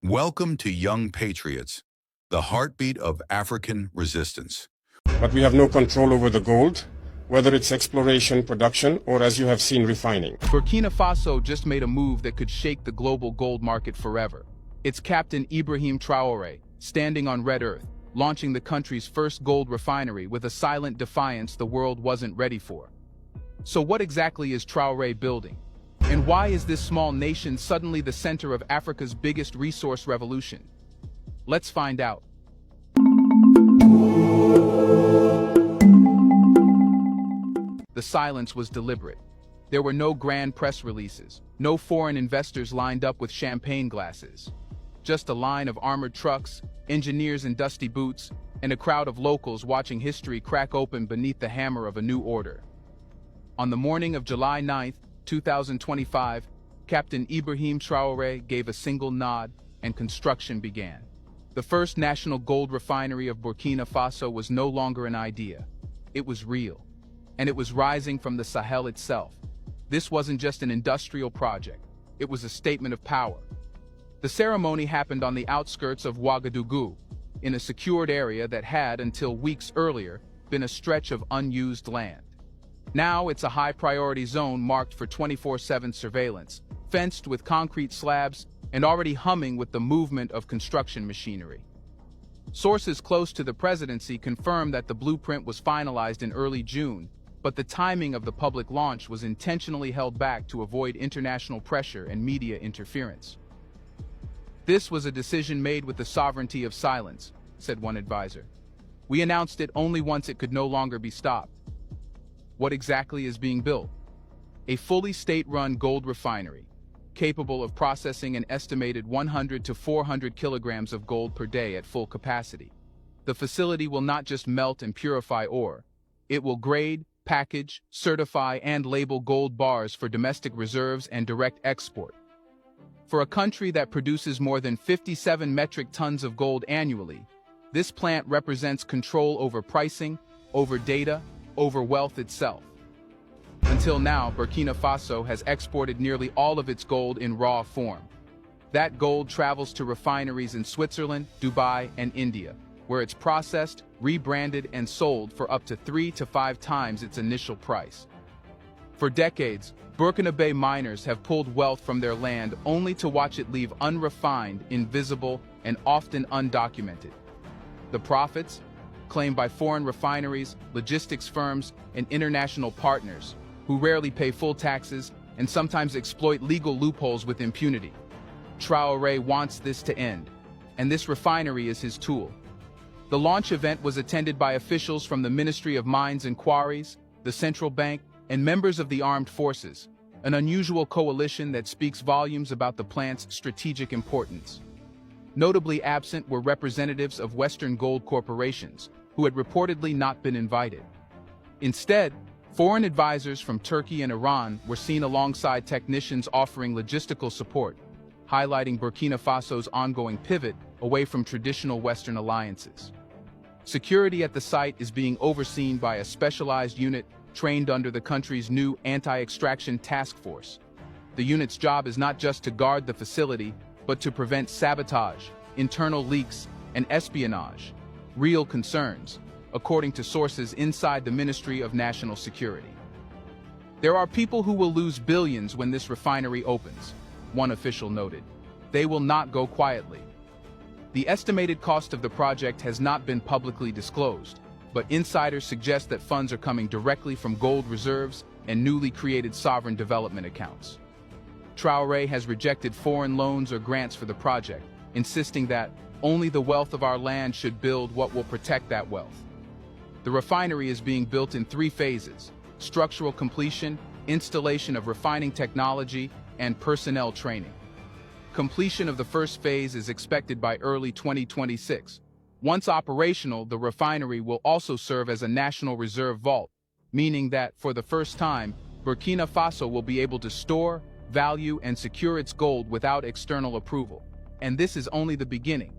Welcome to Young Patriots, the heartbeat of African resistance. But we have no control over the gold, whether it's exploration, production, or as you have seen, refining. Burkina Faso just made a move that could shake the global gold market forever. It's Captain Ibrahim Traoré, standing on red earth, launching the country's first gold refinery with a silent defiance the world wasn't ready for. So what exactly is Traoré building? And why is this small nation suddenly the center of Africa's biggest resource revolution? Let's find out. The silence was deliberate. There were no grand press releases, no foreign investors lined up with champagne glasses. Just a line of armored trucks, engineers in dusty boots, and a crowd of locals watching history crack open beneath the hammer of a new order. On the morning of July 9, 2025, Captain Ibrahim Traoré gave a single nod, and construction began. The first national gold refinery of Burkina Faso was no longer an idea. It was real. And it was rising from the Sahel itself. This wasn't just an industrial project. It was a statement of power. The ceremony happened on the outskirts of Ouagadougou, in a secured area that had, until weeks earlier, been a stretch of unused land. Now it's a high-priority zone marked for 24/7 surveillance, fenced with concrete slabs, and already humming with the movement of construction machinery. Sources close to the presidency confirmed that the blueprint was finalized in early June, but the timing of the public launch was intentionally held back to avoid international pressure and media interference. "This was a decision made with the sovereignty of silence," said one advisor. "We announced it only once it could no longer be stopped." What exactly is being built? A fully state-run gold refinery, capable of processing an estimated 100 to 400 kilograms of gold per day at full capacity. The facility will not just melt and purify ore. It will grade, package, certify, and label gold bars for domestic reserves and direct export. For a country that produces more than 57 metric tons of gold annually, this plant represents control over pricing, over data, over wealth itself. Until now, Burkina Faso has exported nearly all of its gold in raw form. That gold travels to refineries in Switzerland, Dubai, and India, where it's processed, rebranded, and sold for up to 3 to 5 times its initial price. For decades, Burkina miners have pulled wealth from their land only to watch it leave unrefined, invisible, and often undocumented. The profits, claimed by foreign refineries, logistics firms, and international partners, who rarely pay full taxes and sometimes exploit legal loopholes with impunity. Traoré wants this to end, and this refinery is his tool. The launch event was attended by officials from the Ministry of Mines and Quarries, the Central Bank, and members of the armed forces, an unusual coalition that speaks volumes about the plant's strategic importance. Notably absent were representatives of Western gold corporations, who had reportedly not been invited. Instead, foreign advisors from Turkey and Iran were seen alongside technicians offering logistical support, highlighting Burkina Faso's ongoing pivot away from traditional Western alliances. Security at the site is being overseen by a specialized unit trained under the country's new anti-extraction task force. The unit's job is not just to guard the facility, but to prevent sabotage, internal leaks, and espionage, real concerns, according to sources inside the Ministry of National Security. "There are people who will lose billions when this refinery opens," one official noted. "They will not go quietly." The estimated cost of the project has not been publicly disclosed, but insiders suggest that funds are coming directly from gold reserves and newly created sovereign development accounts. Traoré has rejected foreign loans or grants for the project, insisting that only the wealth of our land should build what will protect that wealth. The refinery is being built in 3 phases: structural completion, installation of refining technology, and personnel training. Completion of the first phase is expected by early 2026. Once operational, the refinery will also serve as a national reserve vault, meaning that, for the first time, Burkina Faso will be able to store, value, and secure its gold without external approval. And this is only the beginning.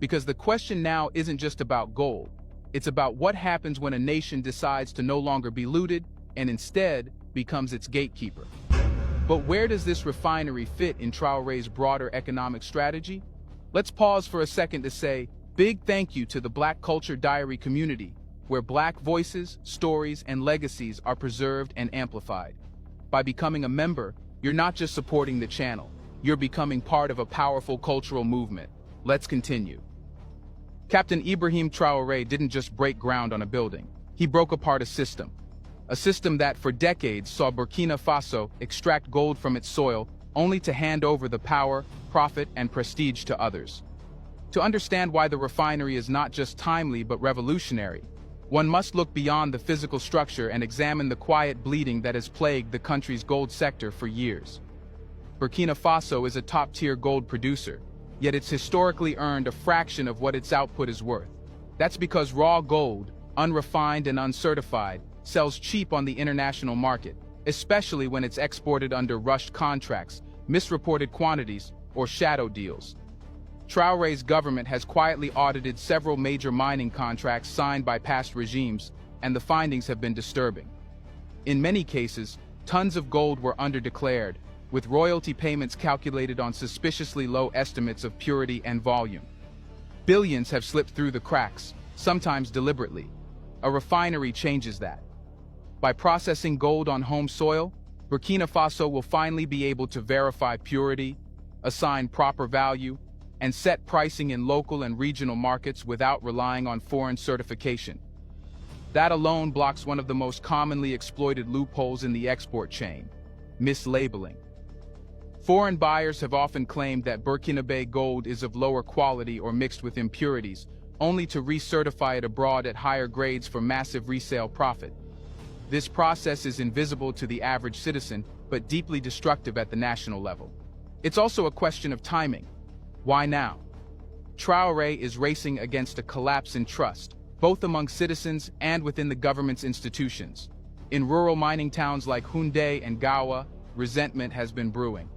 Because the question now isn't just about gold. It's about what happens when a nation decides to no longer be looted and instead becomes its gatekeeper. But where does this refinery fit in Traoré's broader economic strategy? Let's pause for a second to say big thank you to the Black Culture Diary community, where Black voices, stories, and legacies are preserved and amplified. By becoming a member, you're not just supporting the channel, you're becoming part of a powerful cultural movement. Let's continue. Captain Ibrahim Traoré didn't just break ground on a building, he broke apart a system. A system that for decades saw Burkina Faso extract gold from its soil only to hand over the power, profit, and prestige to others. To understand why the refinery is not just timely but revolutionary, one must look beyond the physical structure and examine the quiet bleeding that has plagued the country's gold sector for years. Burkina Faso is a top-tier gold producer, yet it's historically earned a fraction of what its output is worth. That's because raw gold, unrefined and uncertified, sells cheap on the international market, especially when it's exported under rushed contracts, misreported quantities, or shadow deals. Traoré's government has quietly audited several major mining contracts signed by past regimes, and the findings have been disturbing. In many cases, tons of gold were underdeclared, with royalty payments calculated on suspiciously low estimates of purity and volume. Billions have slipped through the cracks, sometimes deliberately. A refinery changes that. By processing gold on home soil, Burkina Faso will finally be able to verify purity, assign proper value, and set pricing in local and regional markets without relying on foreign certification. That alone blocks one of the most commonly exploited loopholes in the export chain: mislabeling. Foreign buyers have often claimed that Burkinabe gold is of lower quality or mixed with impurities, only to recertify it abroad at higher grades for massive resale profit. This process is invisible to the average citizen, but deeply destructive at the national level. It's also a question of timing. Why now? Traoré is racing against a collapse in trust, both among citizens and within the government's institutions. In rural mining towns like Houndé and Gawa, resentment has been brewing.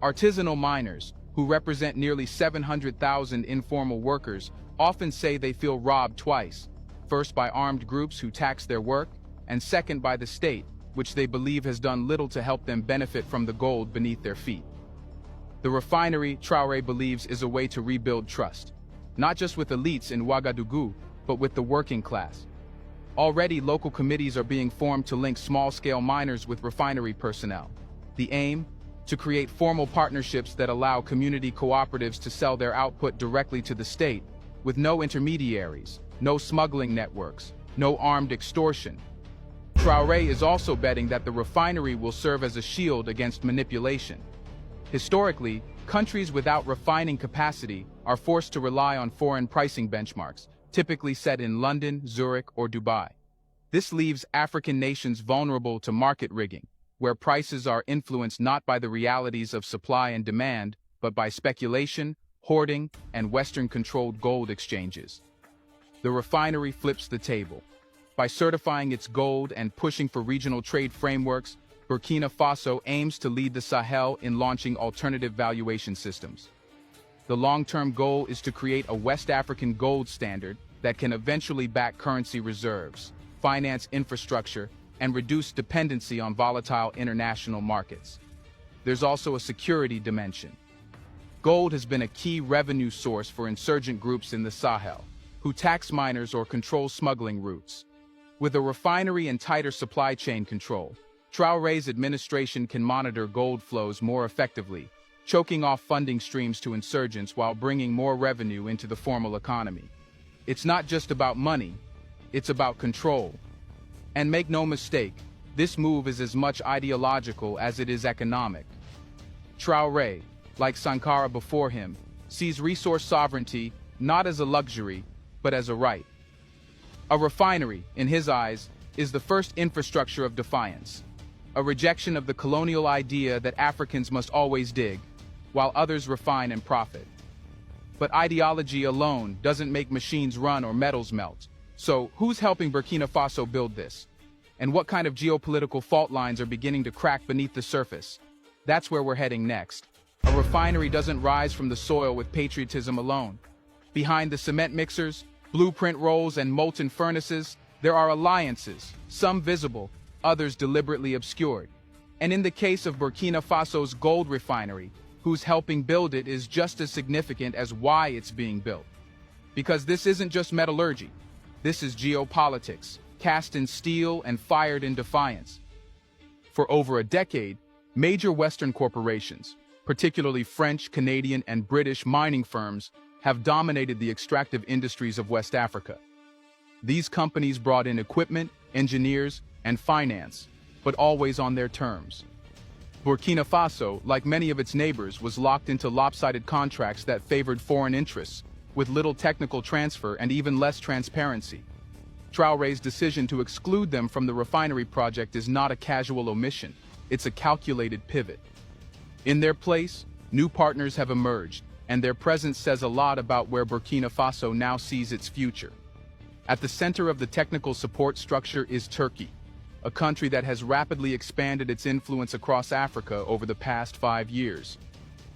Artisanal miners, who represent nearly 700,000 informal workers, often say they feel robbed twice, first by armed groups who tax their work, and second by the state, which they believe has done little to help them benefit from the gold beneath their feet. The refinery, Traoré believes, is a way to rebuild trust, not just with elites in Ouagadougou, but with the working class. Already, local committees are being formed to link small-scale miners with refinery personnel. The aim? To create formal partnerships that allow community cooperatives to sell their output directly to the state, with no intermediaries, no smuggling networks, no armed extortion. Traoré is also betting that the refinery will serve as a shield against manipulation. Historically, countries without refining capacity are forced to rely on foreign pricing benchmarks, typically set in London, Zurich, or Dubai. This leaves African nations vulnerable to market rigging, where prices are influenced not by the realities of supply and demand, but by speculation, hoarding, and Western-controlled gold exchanges. The refinery flips the table. By certifying its gold and pushing for regional trade frameworks, Burkina Faso aims to lead the Sahel in launching alternative valuation systems. The long-term goal is to create a West African gold standard that can eventually back currency reserves, finance infrastructure, and reduce dependency on volatile international markets. There's also a security dimension. Gold has been a key revenue source for insurgent groups in the Sahel, who tax miners or control smuggling routes. With a refinery and tighter supply chain control, Traoré's administration can monitor gold flows more effectively, choking off funding streams to insurgents while bringing more revenue into the formal economy. It's not just about money, it's about control. And make no mistake, this move is as much ideological as it is economic. Traoré, like Sankara before him, sees resource sovereignty not as a luxury, but as a right. A refinery, in his eyes, is the first infrastructure of defiance, a rejection of the colonial idea that Africans must always dig, while others refine and profit. But ideology alone doesn't make machines run or metals melt. So, who's helping Burkina Faso build this? And what kind of geopolitical fault lines are beginning to crack beneath the surface? That's where we're heading next. A refinery doesn't rise from the soil with patriotism alone. Behind the cement mixers, blueprint rolls, and molten furnaces, there are alliances, some visible, others deliberately obscured. And in the case of Burkina Faso's gold refinery, who's helping build it is just as significant as why it's being built. Because this isn't just metallurgy. This is geopolitics, cast in steel and fired in defiance. For over a decade, major Western corporations, particularly French, Canadian, and British mining firms, have dominated the extractive industries of West Africa. These companies brought in equipment, engineers, and finance, but always on their terms. Burkina Faso, like many of its neighbors, was locked into lopsided contracts that favored foreign interests, with little technical transfer and even less transparency. Traoré's decision to exclude them from the refinery project is not a casual omission, it's a calculated pivot. In their place, new partners have emerged, and their presence says a lot about where Burkina Faso now sees its future. At the center of the technical support structure is Turkey, a country that has rapidly expanded its influence across Africa over the past 5 years.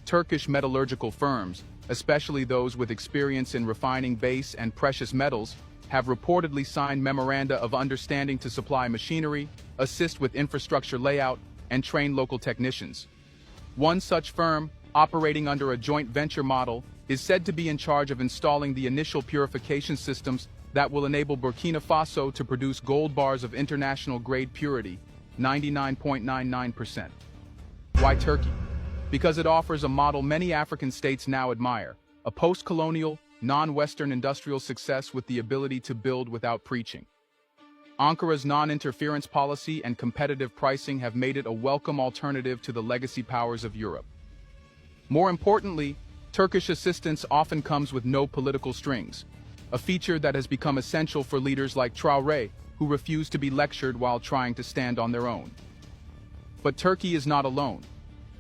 Turkish metallurgical firms, especially those with experience in refining base and precious metals, have reportedly signed memoranda of understanding to supply machinery, assist with infrastructure layout, and train local technicians. One such firm, operating under a joint venture model, is said to be in charge of installing the initial purification systems that will enable Burkina Faso to produce gold bars of international-grade purity, 99.99%. Why Turkey? Because it offers a model many African states now admire, a post-colonial, non-Western industrial success with the ability to build without preaching. Ankara's non-interference policy and competitive pricing have made it a welcome alternative to the legacy powers of Europe. More importantly, Turkish assistance often comes with no political strings, a feature that has become essential for leaders like Traoré, who refuse to be lectured while trying to stand on their own. But Turkey is not alone.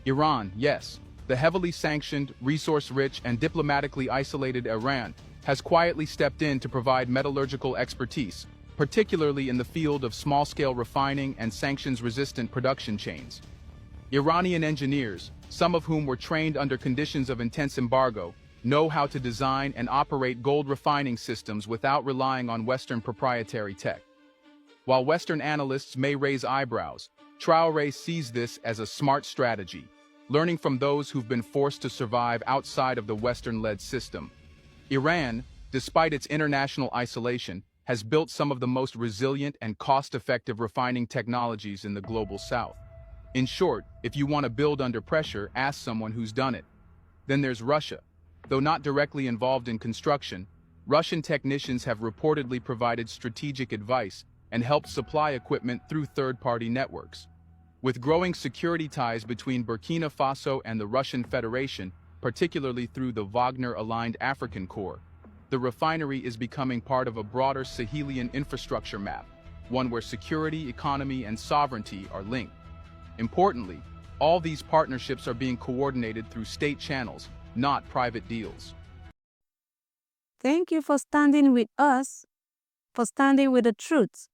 Iran, yes, the heavily sanctioned, resource-rich, and diplomatically isolated Iran, has quietly stepped in to provide metallurgical expertise, particularly in the field of small-scale refining and sanctions-resistant production chains. Iranian engineers, some of whom were trained under conditions of intense embargo, know how to design and operate gold refining systems without relying on Western proprietary tech. While Western analysts may raise eyebrows, Traoré sees this as a smart strategy, learning from those who've been forced to survive outside of the Western-led system. Iran, despite its international isolation, has built some of the most resilient and cost-effective refining technologies in the global south. In short, if you want to build under pressure, ask someone who's done it. Then there's Russia. Though not directly involved in construction, Russian technicians have reportedly provided strategic advice and helped supply equipment through third-party networks. With growing security ties between Burkina Faso and the Russian Federation, particularly through the Wagner-aligned African Corps, the refinery is becoming part of a broader Sahelian infrastructure map, one where security, economy, and sovereignty are linked. Importantly, all these partnerships are being coordinated through state channels, not private deals. Thank you for standing with us, for standing with the truth,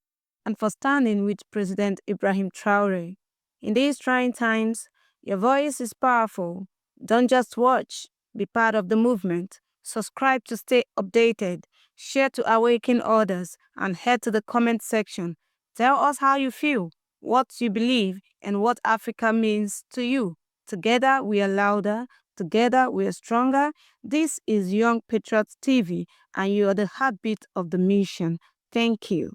and for standing with President Ibrahim Traoré. In these trying times, your voice is powerful. Don't just watch, be part of the movement. Subscribe to stay updated, share to awaken others, and head to the comment section. Tell us how you feel, what you believe, and what Africa means to you. Together we are louder, together we are stronger. This is Young Patriots TV, and you are the heartbeat of the mission. Thank you.